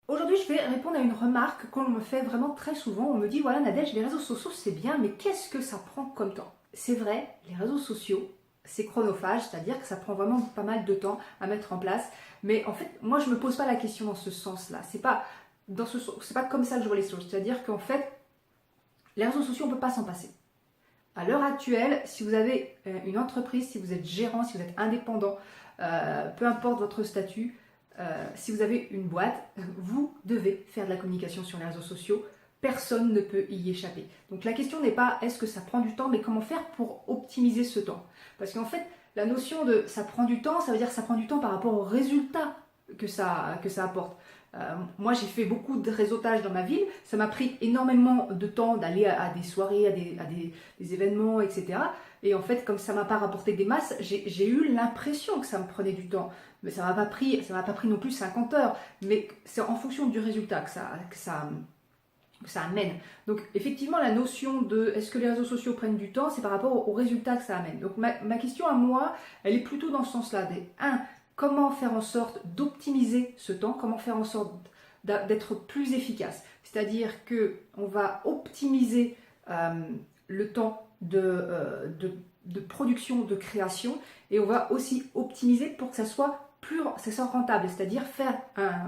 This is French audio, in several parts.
Aujourd'hui, je vais répondre à une remarque qu'on me fait vraiment très souvent. On me dit, voilà Nadège, les réseaux sociaux c'est bien, mais qu'est-ce que ça prend comme temps? C'est vrai, les réseaux sociaux, c'est chronophage, c'est-à-dire que ça prend vraiment pas mal de temps à mettre en place. Mais en fait, moi je me pose pas la question dans ce sens-là. C'est pas comme ça que je vois les choses. C'est-à-dire qu'en fait, les réseaux sociaux, on peut pas s'en passer. À l'heure actuelle, si vous avez une entreprise, si vous êtes gérant, si vous êtes indépendant, peu importe votre statut, si vous avez une boîte, vous devez faire de la communication sur les réseaux sociaux. Personne ne peut y échapper. Donc la question n'est pas est-ce que ça prend du temps, mais comment faire pour optimiser ce temps. Parce qu'en fait, la notion de ça prend du temps, ça veut dire que ça prend du temps par rapport aux résultats que ça apporte. Moi, j'ai fait beaucoup de réseautage dans ma ville. Ça m'a pris énormément de temps d'aller à des soirées, des événements, etc. Et en fait, comme ça m'a pas rapporté des masses, j'ai eu l'impression que ça me prenait du temps. Mais ça m'a pas pris non plus 50 heures. Mais c'est en fonction du résultat que ça amène. Donc effectivement, la notion de est-ce que les réseaux sociaux prennent du temps, c'est par rapport aux résultats que ça amène. Donc ma question à moi, elle est plutôt dans ce sens-là. Comment faire en sorte d'optimiser ce temps, comment faire en sorte d'être plus efficace. C'est-à-dire qu'on va optimiser le temps de production, de création, et on va aussi optimiser pour que ça soit rentable, c'est-à-dire faire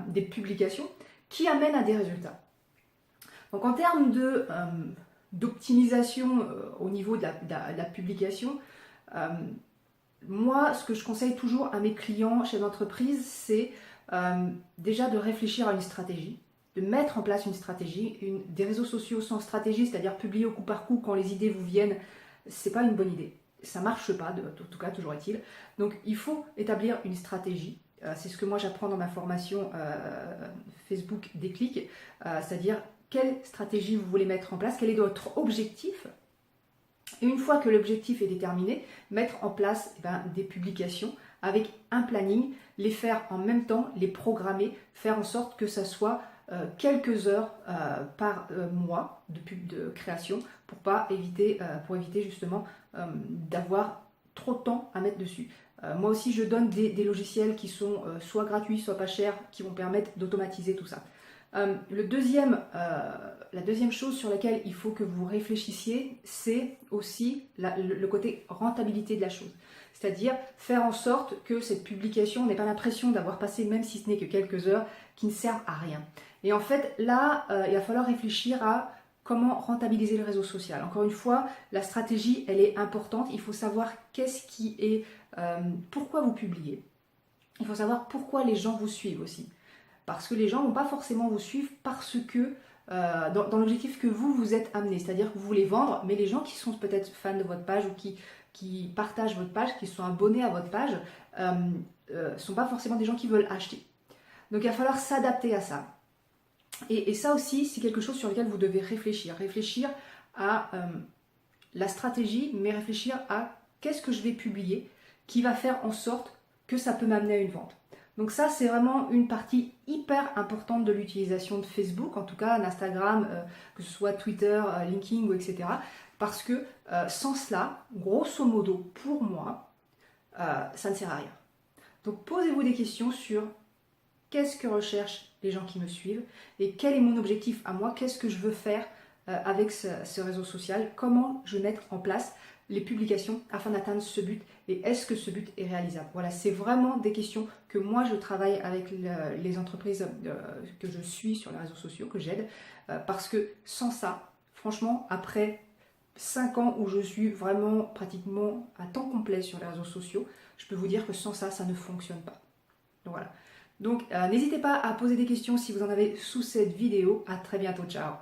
des publications qui amènent à des résultats. Donc en termes d'optimisation au niveau de la publication, moi, ce que je conseille toujours à mes clients, chefs d'entreprise, c'est déjà de réfléchir à une stratégie, de mettre en place une stratégie. Des réseaux sociaux sans stratégie, c'est-à-dire publier au coup par coup quand les idées vous viennent, c'est pas une bonne idée. Ça marche pas, en tout cas, toujours est-il. Donc, il faut établir une stratégie. C'est ce que moi j'apprends dans ma formation Facebook Déclic, c'est-à-dire quelle stratégie vous voulez mettre en place, quel est votre objectif. Et une fois que l'objectif est déterminé, mettre en place des publications avec un planning, les faire en même temps, les programmer, faire en sorte que ça soit quelques heures par mois de pub de création pour éviter justement d'avoir trop de temps à mettre dessus. Moi aussi, je donne des logiciels qui sont soit gratuits, soit pas chers, qui vont permettre d'automatiser tout ça. La deuxième chose sur laquelle il faut que vous réfléchissiez, c'est aussi le côté rentabilité de la chose. C'est-à-dire faire en sorte que cette publication n'ait pas l'impression d'avoir passé, même si ce n'est que quelques heures, qui ne servent à rien. Et en fait, là, il va falloir réfléchir à comment rentabiliser le réseau social. Encore une fois, la stratégie, elle est importante. Il faut savoir pourquoi vous publiez. Il faut savoir pourquoi les gens vous suivent aussi. Parce que les gens ne vont pas forcément vous suivre parce que dans l'objectif que vous êtes amené, c'est-à-dire que vous voulez vendre, mais les gens qui sont peut-être fans de votre page ou qui partagent votre page, qui sont abonnés à votre page, ne sont pas forcément des gens qui veulent acheter. Donc il va falloir s'adapter à ça. Et ça aussi, c'est quelque chose sur lequel vous devez réfléchir. Réfléchir à la stratégie, mais réfléchir à qu'est-ce que je vais publier qui va faire en sorte que ça peut m'amener à une vente. Donc ça, c'est vraiment une partie hyper importante de l'utilisation de Facebook, en tout cas d'Instagram, que ce soit Twitter, LinkedIn ou etc. Parce que sans cela, grosso modo, pour moi, ça ne sert à rien. Donc posez-vous des questions sur qu'est-ce que recherchent les gens qui me suivent et quel est mon objectif à moi, qu'est-ce que je veux faire avec ce réseau social, comment je vais mettre en place les publications afin d'atteindre ce but et est-ce que ce but est réalisable. Voilà, c'est vraiment des questions que moi je travaille avec les entreprises que je suis sur les réseaux sociaux, que j'aide, parce que sans ça, franchement, après 5 ans où je suis vraiment pratiquement à temps complet sur les réseaux sociaux, je peux vous dire que sans ça, ça ne fonctionne pas. Donc voilà. Donc n'hésitez pas à poser des questions si vous en avez sous cette vidéo. À très bientôt, ciao.